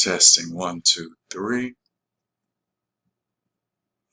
Testing 1, 2, 3.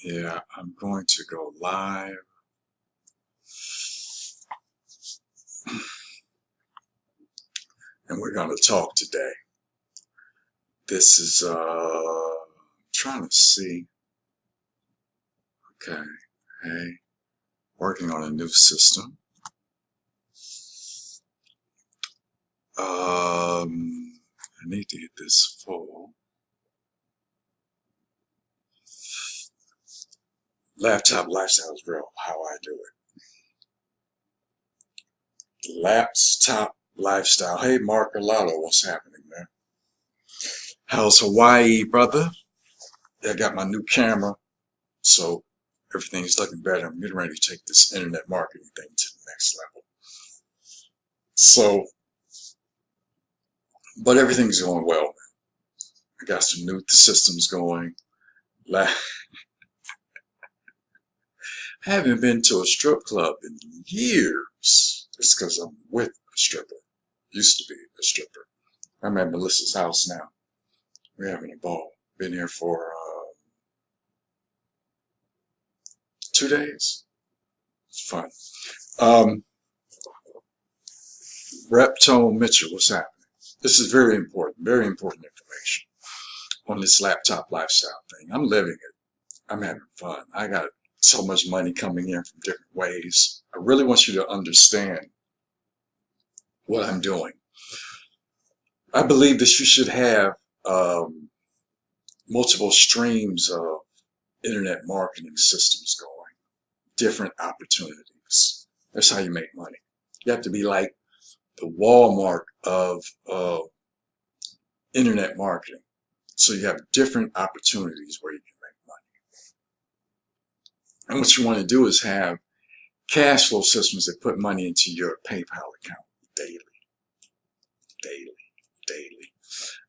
Yeah, I'm going to go live. And we're going to talk today. This is, trying to see. Okay, hey, working on a new system. I need to get this full. Laptop lifestyle is real, how I do it. Laptop lifestyle. Hey, Mark Arlotto, what's happening, man? How's Hawaii, brother? I got my new camera, so everything's looking better. I'm getting ready to take this internet marketing thing to the next level. So, but everything's going well, man. I got some new systems going. I haven't been to a strip club in years. It's because I'm with a stripper. Used to be a stripper. I'm at Melissa's house now. We're having a ball. Been here for 2 days. It's fun. Reptone Mitchell, what's happening? This is very important information on this laptop lifestyle thing. I'm living it. I'm having fun. I got so much money coming in from different ways. I really want you to understand what I'm doing. I believe that you should have multiple streams of internet marketing systems going, different opportunities. That's how you make money. You have to be like the Walmart of internet marketing. So you have different opportunities where you can make money. And what you want to do is have cash flow systems that put money into your PayPal account daily.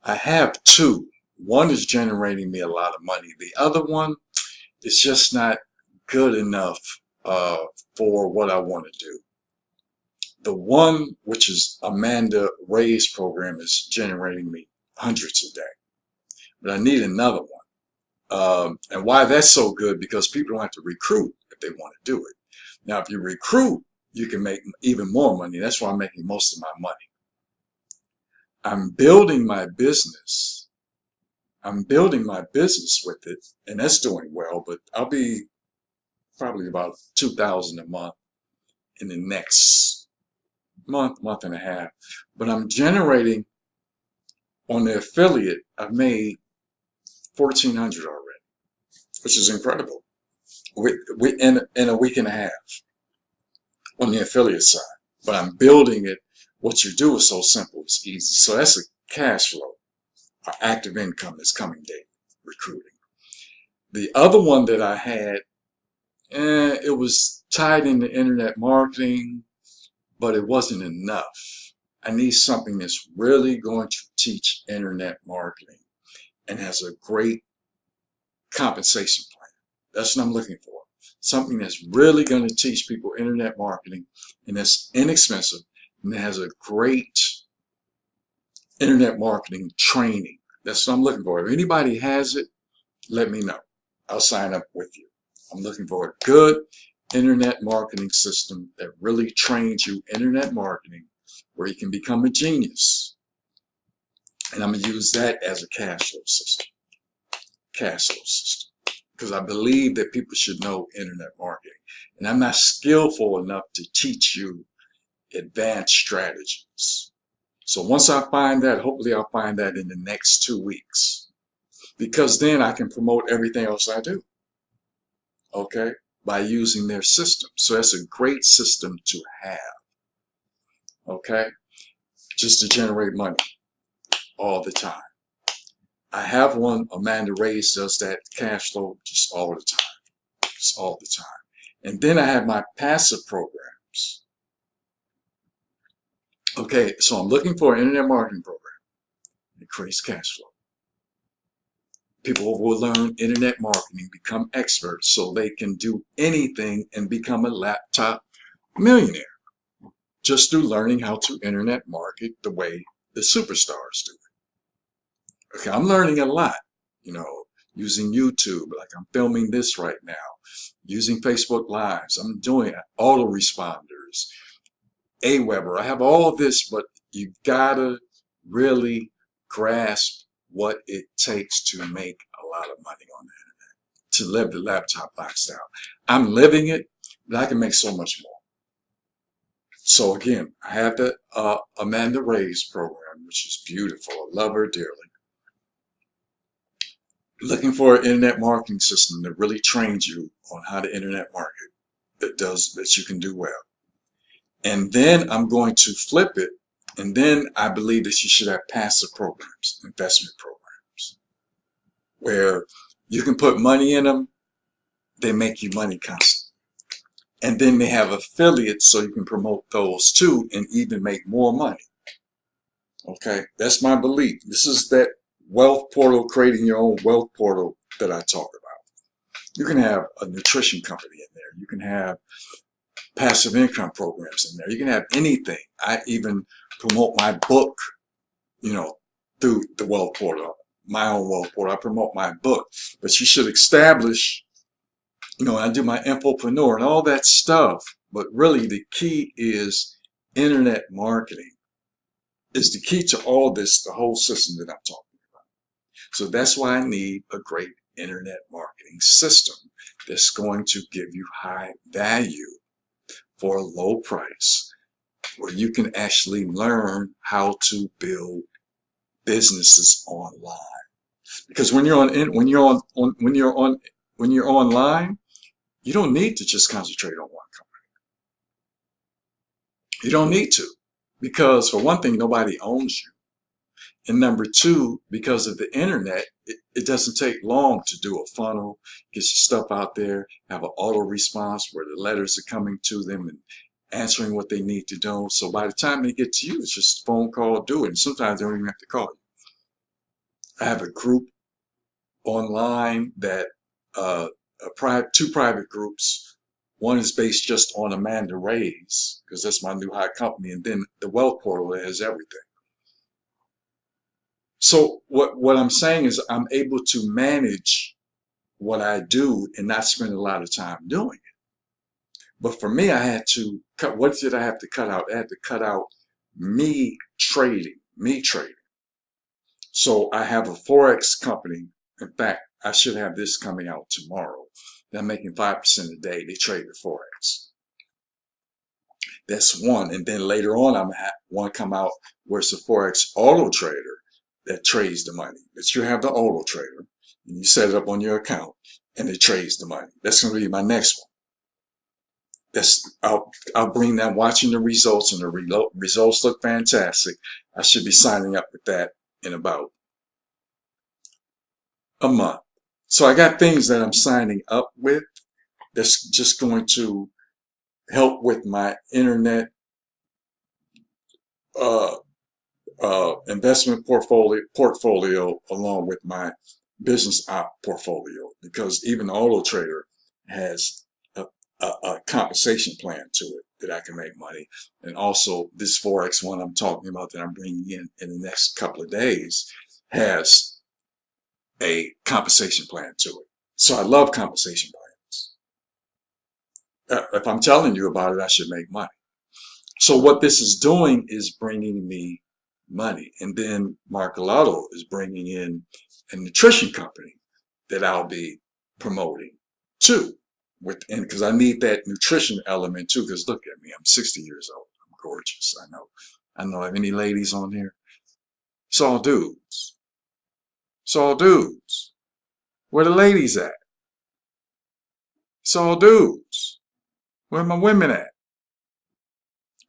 I have 2. One is generating me a lot of money. The other one is just not good enough for what I want to do. The one, which is Amanda Ray's program, is generating me hundreds a day. But I need another one. And why that's so good, because people don't have to recruit if they want to do it. Now, if you recruit, you can make even more money. That's why I'm making most of my money. I'm building my business. I'm building my business with it, and that's doing well, but I'll be probably about $2,000 a month in the next month and a half. But I'm generating on the affiliate, I've made $1,400 already, which is incredible. In a week and a half on the affiliate side. But I'm building it. What you do is so simple, it's easy. So that's a cash flow, or active income that's coming daily, recruiting. The other one that I had, it was tied into internet marketing, but it wasn't enough. I need something that's really going to teach internet marketing and has a great compensation plan. That's what I'm looking for. Something that's really going to teach people internet marketing and that's inexpensive and that has a great internet marketing training. That's what I'm looking for. If anybody has it, let me know. I'll sign up with you. I'm looking for a good internet marketing system that really trains you internet marketing where you can become a genius. And I'm going to use that as a cash flow system. Because I believe that people should know internet marketing. And I'm not skillful enough to teach you advanced strategies. So once I find that, hopefully I'll find that in the next 2 weeks. Because then I can promote everything else I do. Okay? By using their system. So that's a great system to have. Okay? Just to generate money all the time. I have one, Amanda Reyes does that cash flow just all the time. Just all the time. And then I have my passive programs. Okay, so I'm looking for an internet marketing program that creates cash flow. People will learn internet marketing, become experts so they can do anything and become a laptop millionaire. Just through learning how to internet market the way the superstars do it. Okay, I'm learning a lot, you know, using YouTube, like I'm filming this right now, using Facebook Lives. I'm doing autoresponders, Aweber. I have all this, but you gotta really grasp what it takes to make a lot of money on that, to live the laptop lifestyle. I'm living it, but I can make so much more. So again, I have the Amanda Ray's program, which is beautiful. I love her dearly. Looking for an internet marketing system that really trains you on how to internet market, that you can do well. And then I'm going to flip it. And then I believe that you should have passive programs, investment programs, where you can put money in them. They make you money constantly. And then they have affiliates so you can promote those too and even make more money. Okay, that's my belief. This is that wealth portal, creating your own wealth portal that I talk about. You can have a nutrition company in there. You can have passive income programs in there. You can have anything. I even promote my book, you know, through the wealth portal, my own wealth portal. I promote my book. But you should establish, you know, I do my infopreneur and all that stuff. But really the key is internet marketing. Is the key to all this, the whole system that I'm talking about. So that's why I need a great internet marketing system that's going to give you high value for a low price, where you can actually learn how to build businesses online. Because when you're online, you don't need to just concentrate on one company. You don't need to, because for one thing, nobody owns you. And number two, because of the internet, it doesn't take long to do a funnel, get your stuff out there, have an auto response where the letters are coming to them and answering what they need to do. So by the time they get to you, it's just a phone call, do it. And sometimes they don't even have to call you. I have a group online that, two private groups. One is based just on Amanda Ray's, because that's my new high company. And then the Wealth Portal that has everything. So what I'm saying is I'm able to manage what I do and not spend a lot of time doing it. But for me, I had to cut, what did I have to cut out? I had to cut out me trading. So I have a Forex company. In fact, I should have this coming out tomorrow. They're making 5% a day. They trade the Forex. That's one. And then later on, I'm going to have one come out where it's a Forex auto trader that trades the money. But you have the auto trader, and you set it up on your account, and it trades the money. That's going to be my next one. I'll bring that, watching the results, and the results look fantastic. I should be signing up with that in about a month. So I got things that I'm signing up with that's just going to help with my internet investment portfolio along with my business op portfolio, because even the auto trader has a compensation plan to it that I can make money. And also this Forex one I'm talking about that I'm bringing in the next couple of days has a compensation plan to it. So I love compensation plans. If I'm telling you about it, I should make money. So what this is doing is bringing me money. And then Mark Galato is bringing in a nutrition company that I'll be promoting too. Because I need that nutrition element too. Because look at me, I'm 60 years old. I'm gorgeous. I know. I know. Have any ladies on here? It's all dudes. It's all dudes. Where the ladies at? It's all dudes. Where my women at?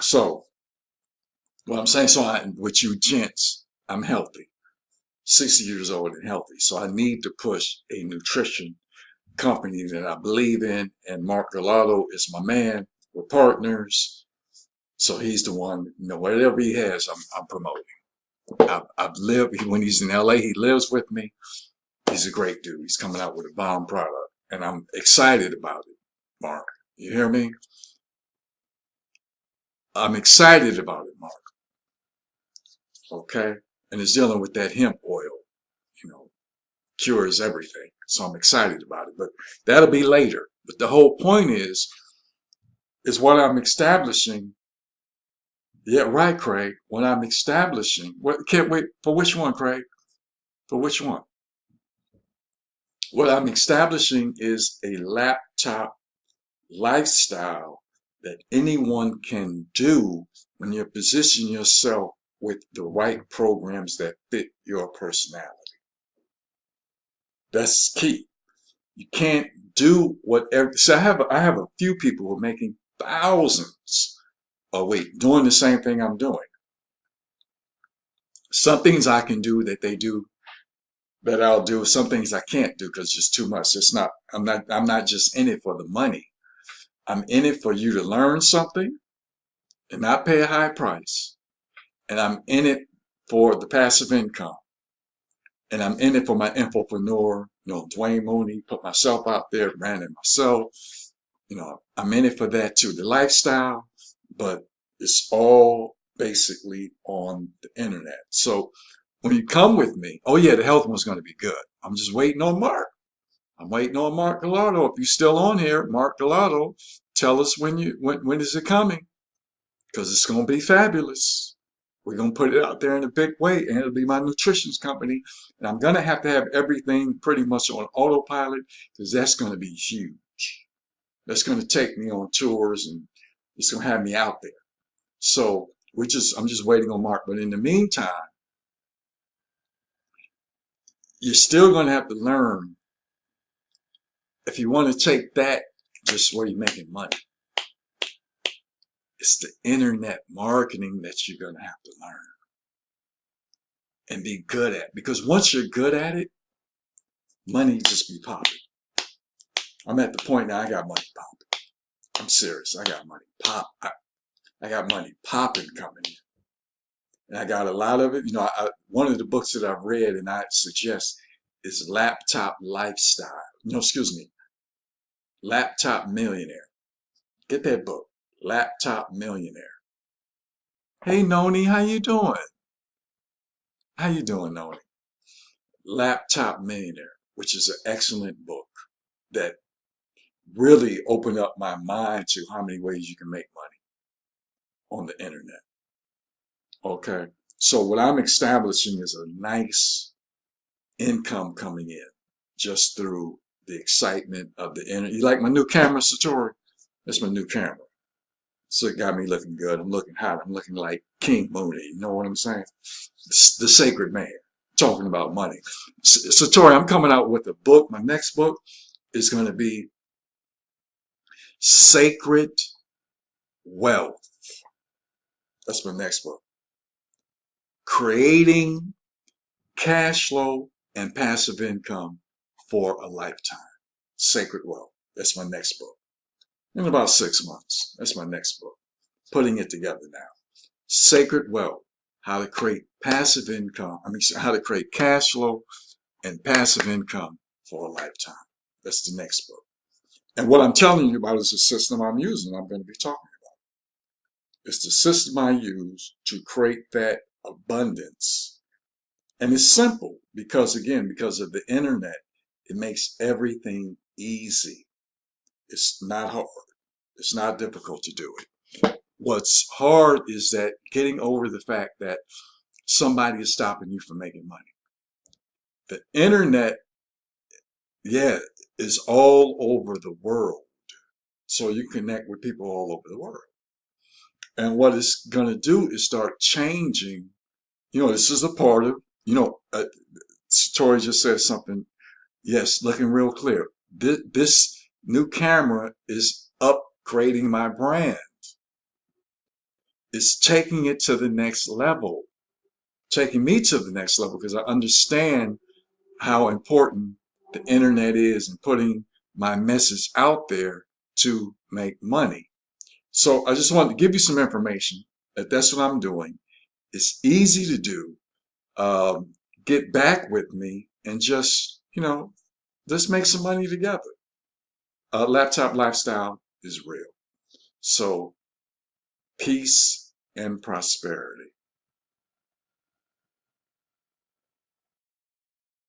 So, what I'm saying, with you gents, I'm healthy. 60 years old and healthy. So I need to push a nutrition company that I believe in, and Mark Galato is my man. We're partners. So he's the one, you know, whatever he has, I'm promoting. I've lived, when he's in LA, he lives with me. He's a great dude. He's coming out with a bomb product, and I'm excited about it, Mark. You hear me? I'm excited about it, Mark. Okay? And it's dealing with that hemp oil. cures everything. So I'm excited about it, but that'll be later. But the whole point is what I'm establishing. Yeah, right, Craig. What I'm establishing. What, can't wait for which one, Craig? For which one? What I'm establishing is a laptop lifestyle that anyone can do when you position yourself with the right programs that fit your personality. That's key. You can't do whatever. So I have a few people who are making thousands a week doing the same thing I'm doing. Some things I can do that they do that I'll do. Some things I can't do because it's just too much. It's not. I'm not just in it for the money. I'm in it for you to learn something and not pay a high price. And I'm in it for the passive income. And I'm in it for my infopreneur, Dwayne Mooney, put myself out there, branding myself. I'm in it for that too, the lifestyle, but it's all basically on the internet. So when you come with me, oh yeah, the health one's going to be good. I'm just waiting on Mark. I'm waiting on Mark Gallardo. If you're still on here, Mark Gallardo, tell us when is it coming? Because it's going to be fabulous. We're going to put it out there in a big way, and it'll be my nutrition company. And I'm going to have everything pretty much on autopilot because that's going to be huge. That's going to take me on tours, and it's going to have me out there. So I'm just waiting on Mark. But in the meantime, you're still going to have to learn if you want to take that just where you're making money. It's the internet marketing that you're going to have to learn and be good at. Because once you're good at it, money just be popping. I'm at the point now I got money popping. I'm serious. I got money pop. I got money popping coming in. And I got a lot of it. One of the books that I've read and I suggest is Laptop Lifestyle. Laptop Millionaire. Get that book. Laptop Millionaire. Hey Noni, how you doing? How you doing, Noni? Laptop Millionaire, which is an excellent book that really opened up my mind to how many ways you can make money on the internet. Okay, so what I'm establishing is a nice income coming in just through the excitement of the internet. You like my new camera, Satori? That's my new camera. So it got me looking good. I'm looking hot. I'm looking like King Mooney. You know what I'm saying? The sacred man. Talking about money. Satori, I'm coming out with a book. My next book is going to be Sacred Wealth. That's my next book. Creating cash flow and passive income for a lifetime. Sacred Wealth. That's my next book. In about 6 months. That's my next book. Putting it together now. Sacred Wealth. How to create passive income. How to create cash flow and passive income for a lifetime. That's the next book. And what I'm telling you about is the system I'm using. I'm going to be talking about. It's the system I use to create that abundance. And it's simple because of the internet, it makes everything easy. It's not hard. It's not difficult to do it. What's hard is that getting over the fact that somebody is stopping you from making money. The internet, is all over the world. So you connect with people all over the world. And what it's going to do is start changing. This is a part of, Tori just said something. Yes, looking real clear. This new camera is upgrading my brand. It's taking it to the next level, taking me to the next level because I understand how important the internet is and putting my message out there to make money. So I just wanted to give you some information that's what I'm doing. It's easy to do. Get back with me and just, let's make some money together. Laptop Lifestyle is real. So peace and prosperity.